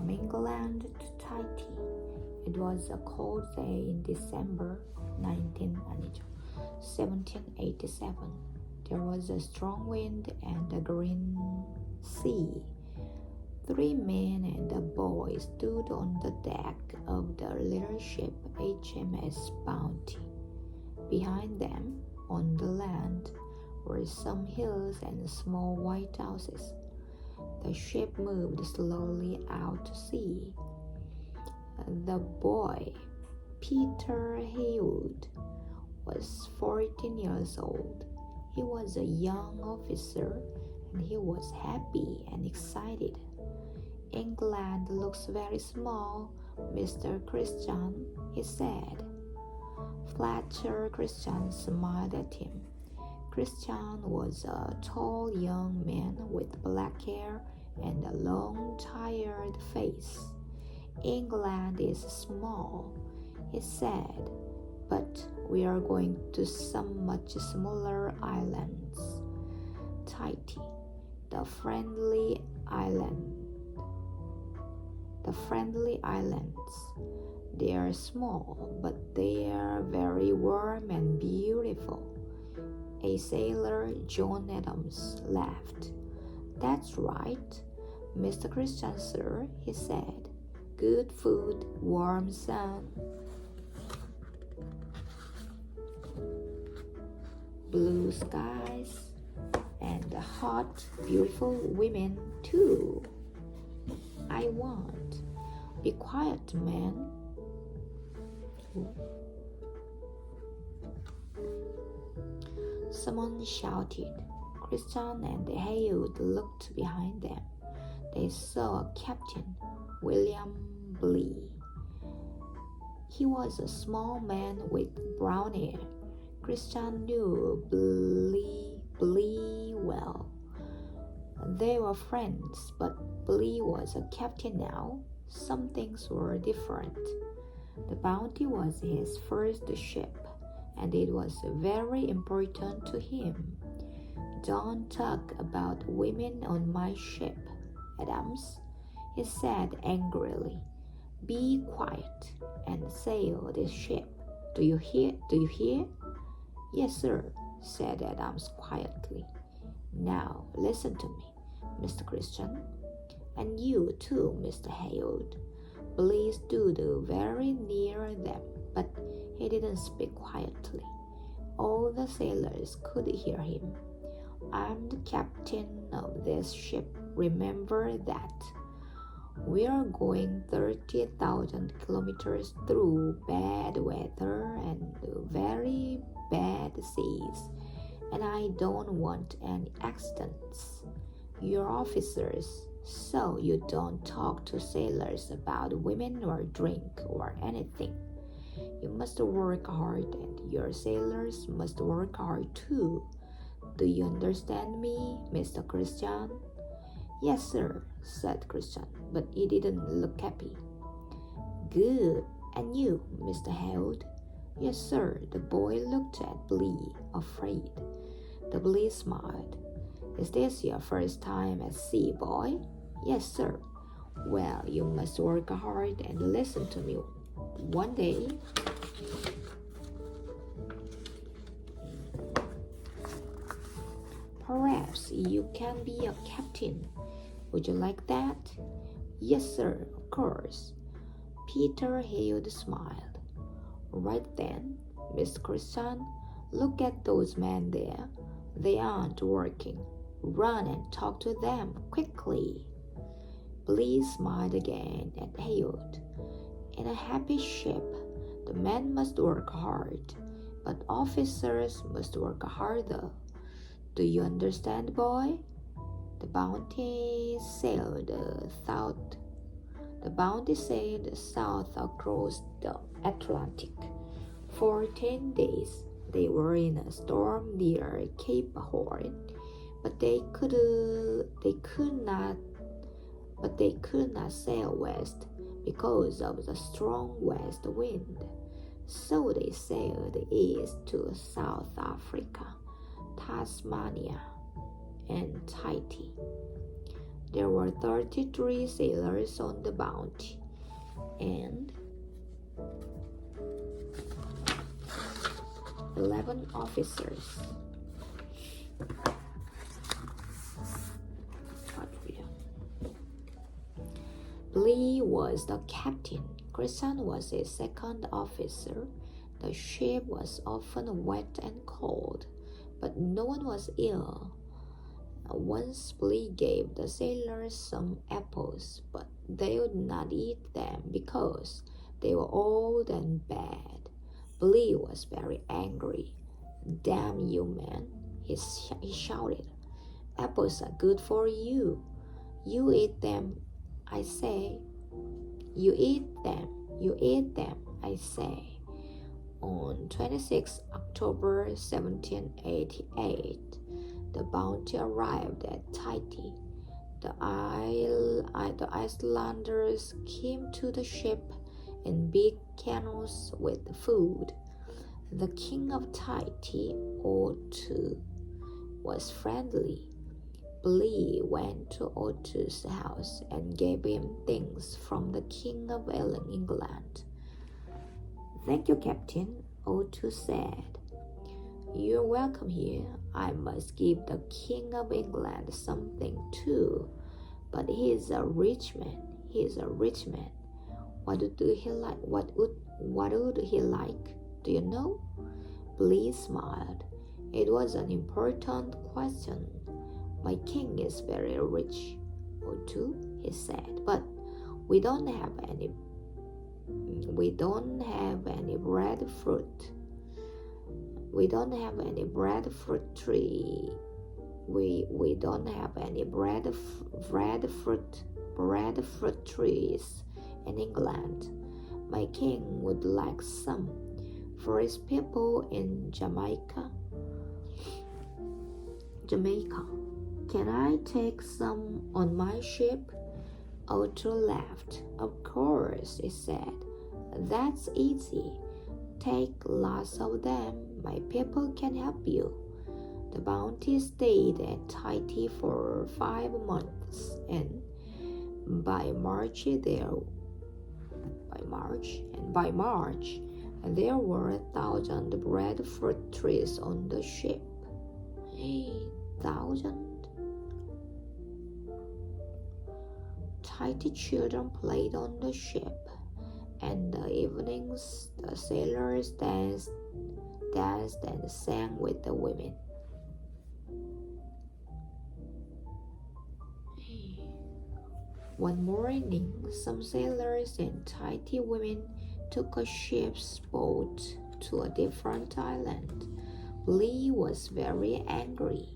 from England to Tahiti. It was a cold day in December 1787. There was a strong wind and a green sea. 3 men and a boy stood on the deck of the little ship HMS Bounty. Behind them, on the land, were some hills and small white houses. The ship moved slowly out to sea. The boy, Peter Haywood, was 14 years old. He was a young officer and he was happy and excited. England looks very small, Mr. Christian, he said. Fletcher Christian smiled at him. Christian was a tall young man with black hair and a long, tired face. England is small, he said, but we are going to some much smaller islands. Tahiti, the friendly islands. They are small, but they are very warm and beautiful. A sailor, John Adams, laughed. That's right, Mr. Christian, sir, he said. Good food, warm sun, blue skies, and hot, beautiful women, too. I won't. Be quiet, man. Someone shouted. Christian and Haywood looked behind them. They saw Captain William Blee. He was a small man with brown hair. Christian knew Blee well. They were friends, but Blee was a captain now. Some things were different. The Bounty was his first ship, and it was very important to him. Don't talk about women on my ship, Adams, he said angrily. Be quiet and sail this ship. Do you hear? Yes, sir, said Adams quietly. Now listen to me, Mr. Christian, and you too, Mr. Haywood. Blee stood very near them, but he didn't speak quietly. All the sailors could hear him. I'm the captain of this ship, remember that. We are going 30,000 kilometers through bad weather and very bad seas, and I don't want any accidents. You're officers, so you don't talk to sailors about women or drink or anything. You must work hard, and your sailors must work hard too. Do you understand me, Mr. Christian? Yes, sir, said Christian, but he didn't look happy. Good. And you, Mr. Haywood? Yes, sir. The boy looked at Blee, afraid. The Blee smiled. Is this your first time at sea, boy? Yes, sir. Well, you must work hard and listen to me. One day, perhaps you can be a captain. Would you like that? Yes, sir, of course. Peter Haywood smiled. Right then, Miss Christian, look at those men there. They aren't working. Run and talk to them quickly. Blee smiled again at Haywood. In a happy ship, the men must work hard, but officers must work harder. Do you understand, boy? The Bounty sailed south across the Atlantic. For 10 days, they were in a storm near Cape Horn, but they could not sail west because of the strong west wind. So they sailed east to South Africa, Tasmania, and Tahiti. There were 33 sailors on the Bounty and 11 officers. Blee was the captain. Christian was a second officer. The ship was often wet and cold, but no one was ill. Once Blee gave the sailors some apples, but they would not eat them because they were old and bad. Blee was very angry. "Damn you, man," he shouted. "Apples are good for you. You eat them, I say. You eat them, I say." On 26 October 1788, the Bounty arrived at Tahiti. The Icelanders came to the ship in big canoes with food. The king of Tahiti, Otu, was friendly. Blee went to Otu's house and gave him things from the king of England. "Thank you, Captain," Otu said. "You're welcome here. I must give the king of England something too. But he's a rich man. What would he like? What would he like? Do you know?" Blee smiled. It was an important question. "My king is very rich, Otu," he said, "but we don't have any breadfruit. We don't have any breadfruit trees in England. My king would like some for his people in Jamaica. Can I take some on my ship?" Otu laughed. "Of course," he said. "That's easy. Take lots of them. My people can help you." The Bounty stayed at Tahiti for 5 months, and by March there were 1,000 breadfruit trees on the ship. 1,000. Tahiti children played on the ship, and the evenings the sailors danced and sang with the women. One morning, some sailors and Tahiti women took a ship's boat to a different island. Blee was very angry.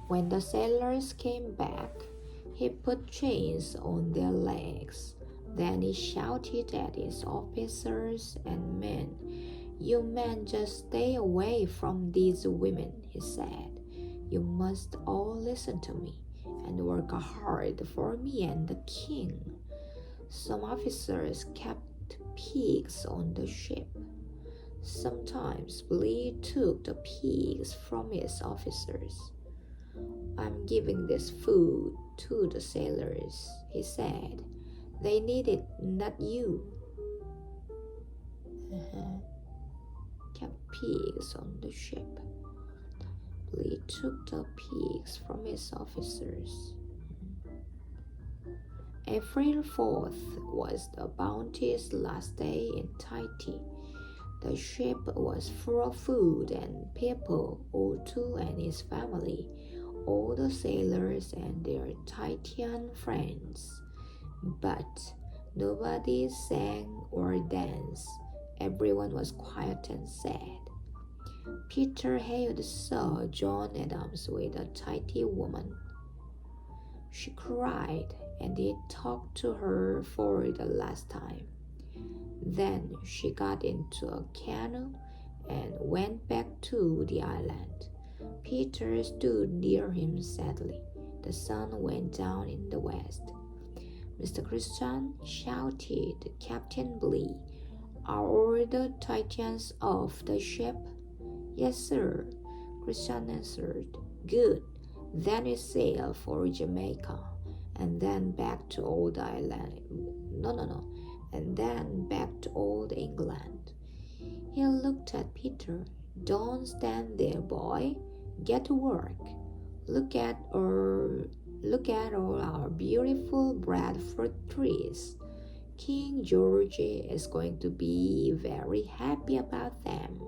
When the sailors came back, he put chains on their legs. Then he shouted at his officers and men. "You men just stay away from these women," he said. "You must all listen to me and work hard for me and the king." Some officers kept pigs on the ship. Sometimes Blee took the pigs from his officers. "I'm giving this food to the sailors," he said. "They need it, not you." Kept pigs on the ship. Blee took the pigs from his officers. April 4th was the Bounty's last day in Tahiti. The ship was full of food and people. Otu and his family, all the sailors and their Tahitian friends. But nobody sang or danced. Everyone was quiet and sad. Peter Haywood saw John Adams with a Tahiti woman. She cried, and he talked to her for the last time. Then she got into a canoe and went back to the island. Peter stood near him sadly. The sun went down in the west. "Mr. Christian," shouted Captain Blee, Are all the Titans off the ship? Yes, sir, Christian answered. Good. Then we sail for Jamaica, and then back to Old Island. No. And then back to Old England. He looked at Peter. Don't stand there, boy. Get to work. Look at all our beautiful breadfruit trees. King George is going to be very happy about them.